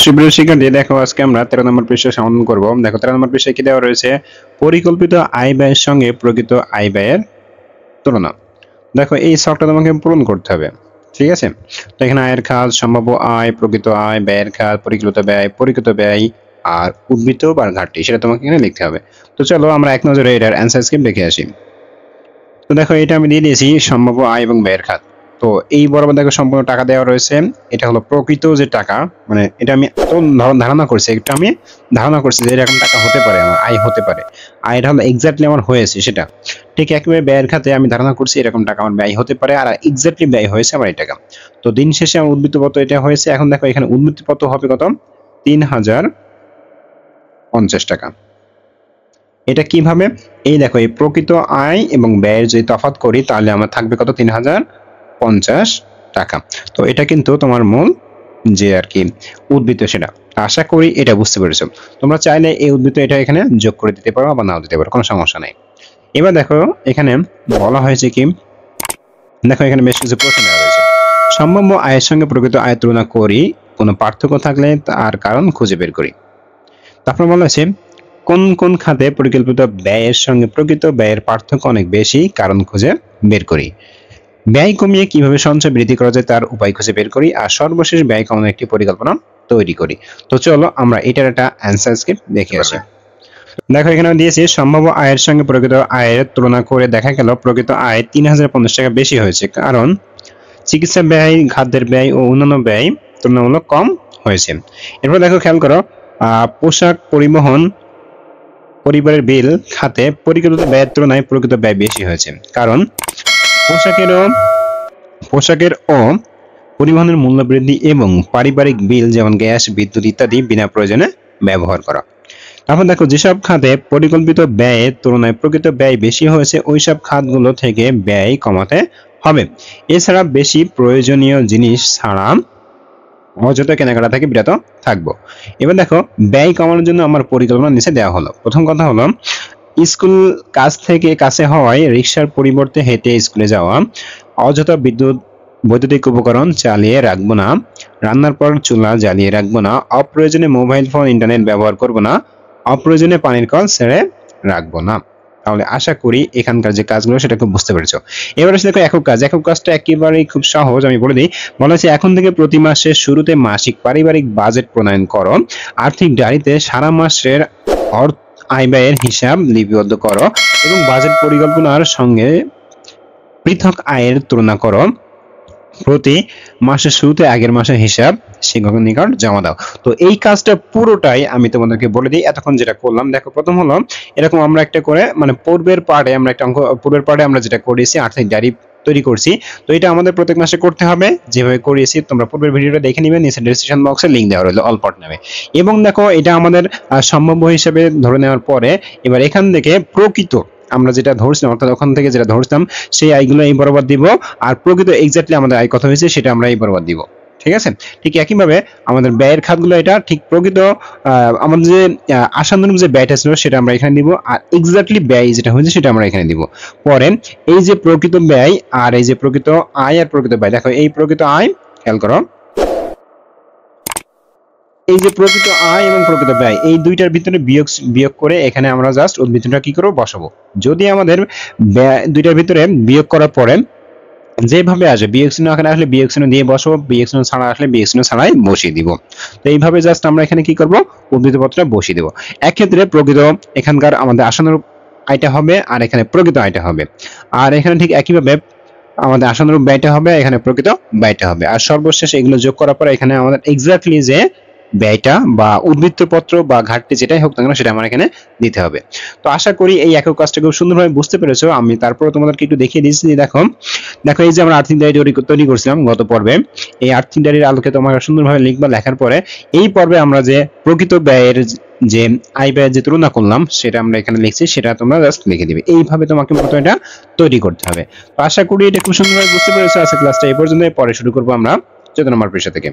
সুপ্রিয় শিক্ষার্থী, দেখো আজকে আমরা 13 নম্বর পৃষ্ঠা সমাধান করব। দেখো 13 নম্বর পৃষ্ঠায় কি দেওয়া রয়েছে, পরিকল্পিত আয় ব্যয়ের সঙ্গে প্রকৃত আয় ব্যয়ের তুলনা। দেখো এই ছকটা তোমাকে পূরণ করতে হবে, ঠিক আছে? তো এখানে আয়ের খাত, সম্ভাব্য আয়, প্রকৃত আয়, ব্যয়ের খাত, পরিকৃত ব্যয় আর উদ্বৃত্ত বা ঘাটতি, সেটা তোমাকে এখানে লিখতে হবে। তো চলো আমরা এক নজরে এটার অ্যান্সার স্ক্রিপ্ট দেখে আসি। তো দেখো এটা আমি দিয়ে দিয়েছি সম্ভাব্য আয় এবং ব্যয়ের খাত। তো এই বরাবর দেখো সম্পূর্ণ টাকা দেওয়া রয়েছে। এটা হলো প্রকৃত যে টাকা, মানে এটা আমি ধারণা করছি, যে এরকম টাকা হতে পারে, আমার আয় হতে পারে। আয়টা হলো এক্স্যাক্টলি আমার হয়েছে সেটা। ঠিক একইভাবে ব্যয়ের খাতে আমি ধারণা করছি এরকম টাকা আমার ব্যয় হতে পারে, আর এক্স্যাক্টলি ব্যয় হয়েছে আমার এই টাকা। তো দিন শেষে আমার উদ্বৃত্তপত্র এটা হয়েছে। এখন দেখো এখানে উদ্বৃত্তপত্র হবে কত, 3050 টাকা। এটা কিভাবে, এই দেখো এই প্রকৃত আয় এবং ব্যয়ের যদি তফাৎ করি তাহলে আমার থাকবে কত, 3050 টাকা। তো এটা কিন্তু তোমার মূল যে আর কি উদ্বৃত্ত, সেটা আশা করি এটা বুঝতে পেরেছো। তোমরা চাইলে এই উদ্বৃত্ত এটা এখানে যোগ করে দিতে পারো বা নাও দিতে পারো, কোনো সমস্যা নাই। এবার দেখো এখানে বলা হয়েছে কি, দেখো এখানে বেশ কিছু প্রশ্ন দেওয়া রয়েছে। সম্ভাব্য আয়ের সঙ্গে প্রকৃত আয়ের তুলনা করি, কোনো পার্থক্য থাকলে তার কারণ খুঁজে বের করি। তারপর বলা হয়েছে কোন কোন খাতে পরিকল্পিত ব্যয়ের সঙ্গে প্রকৃত ব্যয়ের পার্থক্য অনেক বেশি, কারণ খুঁজে বের করি। ব্যয় কমিয়ে কিভাবে সঞ্চয় বৃদ্ধি করা যায় তার উপায় খুঁজে বের করি। আর সর্বশেষ ব্যয় কমানোর একটি পরিকল্পনা তৈরি করি। তো চলো আমরা এটার একটা অ্যান্সার স্ক্রিপ্ট দেখে আসি। দেখো এখানে দিয়েছি সম্ভাব্য আয়ের সঙ্গে প্রকৃত আয়ের তুলনা করে দেখা গেল প্রকৃত আয় 3050 টাকা বেশি হয়েছে, কারণ চিকিৎসা ব্যয়, খাদ্যের ব্যয় ও অন্যান্য ব্যয় তুলনামূলক কম হয়েছে। এরপর দেখো খেয়াল করো, পোশাক, পরিবহন, পরিবারের বিল খাতে পরিকল্পিত ব্যয়ের তুলনায় প্রকৃত ব্যয় বেশি হয়েছে, কারণ পোশাকের ও পরিবহনের মূল্য বৃদ্ধি এবং পারিবারিক বিল যেমন গ্যাস, বিদ্যুৎ ইত্যাদি বিনা প্রয়োজনে ব্যবহার করা। তারপর দেখো যেসব খাতে পরিকল্পিত ব্যয়ের তুলনায় প্রকৃত ব্যয় বেশি হয়েছে ওইসব খাতগুলো থেকে ব্যয় কমাতে হবে। এছাড়া বেশি প্রয়োজনীয় জিনিস ছাড়া অযথা কেনাকাটা থেকে বিরত থাকবো। এবার দেখো ব্যয় কমানোর জন্য আমার পরিকল্পনা নিচে দেওয়া হলো। প্রথম কথা হলো স্কুল কাছ থেকে কাছে হওয়ায় রিক্সার পরিবর্তে হেঁটে স্কুলে যাওয়া, অযথা বৈদ্যুতিক উপকরণ চালিয়ে রাখবো না, রান্নার পর চুলা জ্বালিয়ে রাখবো না, অপ্রয়োজনে মোবাইল ফোন ইন্টারনেট ব্যবহার করবো না, অপ্রয়োজনে পানির কল ছেড়ে রাখবো না। তাহলে আশা করি এখানকার যে কাজগুলো সেটা খুব বুঝতে পেরেছো। এবার আসলে দেখো একক কাজটা একেবারেই খুব সহজ, আমি বলে দিই। বলা হচ্ছে এখন থেকে প্রতি মাসের শুরুতে মাসিক পারিবারিক বাজেট প্রণয়ন করো, আর্থিক ডায়েরিতে সারা মাসের আয় ব্যয়ের হিসাব লিপিবদ্ধ করো এবং বাজেট পরিকল্পনার সঙ্গে পৃথক আয়ের তুলনা করো। প্রতি মাসের শুরুতে আগের মাসের হিসাব শিক্ষকের নিকট জমা দাও। তো এই কাজটা পুরোটাই আমি তোমাদেরকে বলে দিই। এতক্ষণ যেটা করলাম, দেখো প্রথম হলো এরকম আমরা একটা করে মানে পূর্বের পার্টে আমরা যেটা করেছি আর্থিক ডায়েরি তৈরি করছি। তো এটা আমাদের প্রত্যেক মাসে করতে হবে যেভাবে করিয়েছি। তোমরা পূর্বের ভিডিওটা দেখে নিবে, নিচে ডেসক্রিপশন বক্সে লিংক দেওয়া রইলো অল পার্ট নামে। এবং দেখো এটা আমাদের সম্ভাব্য হিসেবে ধরে নেওয়ার পরে এবার এখান থেকে প্রকৃত আমরা যেটা ধরছিলাম, অর্থাৎ ওখান থেকে যেটা ধরছিলাম সেই আয়গুলো এই বরাবর দিব, আর প্রকৃত এক্স্যাক্টলি আমাদের আয় কত হয়েছে সেটা আমরা এই বরাবর দিব। ঠিক আছে? ঠিক একইভাবে আমাদের ব্যয়ের খাতগুলো এটা ঠিক প্রকৃত আমাদের যে আশানুরূপ যে ব্যয়টা ছিল সেটা আমরা এখানে দিব, আর এক্স্যাক্টলি ব্যয় যেটা হয়েছে সেটা আমরা এখানে দিব। পরে এই যে প্রকৃত ব্যয় আর এই যে প্রকৃত আয় আর প্রকৃত ব্যয়, দেখো এই প্রকৃত আয় খেয়াল করো, এই যে প্রকৃত আয় এবং প্রকৃত ব্যয় এই দুইটার ভিতরে বিয়োগ করে এখানে আমরা জাস্ট উদ্বৃত্তটা কি করব, বসাবো। যদি আমাদের দুইটার ভিতরে বিয়োগ করার পরে যেভাবে আসবে বিয়োগ চিহ্ন এখানে আসলে বিয়োগ চিহ্ন দিয়ে বসাবো, বিয়োগ চিহ্ন ছাড়া আসলে বিয়োগ চিহ্ন ছাড়াই বসিয়ে দিব। তো এইভাবে জাস্ট আমরা এখানে কি করব, উদ্বৃত্তপত্রটা বসিয়ে দেব। এক ক্ষেত্রে প্রকৃত এখানকার আমাদের আশানুরূপ আয়টা হবে আর এখানে প্রকৃত আয়টা হবে, আর এখানে ঠিক একইভাবে আমাদের আশানুরূপ ব্যয়টা হবে, এখানে প্রকৃত ব্যয়টা হবে। আর সর্বশেষ এগুলো যোগ করার পর এখানে আমাদের এক্স্যাক্টলি যে ব্যয়টা বা উদ্বৃত্তপত্র বা ঘাটতি যেটাই হোক না কেন সেটা আমার এখানে দিতে হবে। তো আশা করি এই একক কাজটা খুব সুন্দরভাবে বুঝতে পেরেছো। আমি তারপরে তোমাদেরকে একটু দেখিয়ে দিচ্ছি। দেখো এই যে আমরা আর্থিক ডায়েরি তৈরি করছিলাম গত পর্বে, এই আর্থিক ডায়েরির আলোকে তোমরা সুন্দরভাবে লিখবা। লেখার পরে এই পর্বে আমরা যে প্রকৃত ব্যয়ের যে আয় ব্যয়ের যে তুলনা করলাম সেটা আমরা এখানে লিখছি, সেটা তোমরা জাস্ট লিখে দিবে। এইভাবে তোমাকে মতো এটা তৈরি করতে হবে। তো আশা করি এটা খুব সুন্দরভাবে বুঝতে পেরেছো। আজকের ক্লাসটা এই পর্যন্ত, পরে শুরু করবো আমরা 14 নম্বর পৃষ্ঠা থেকে।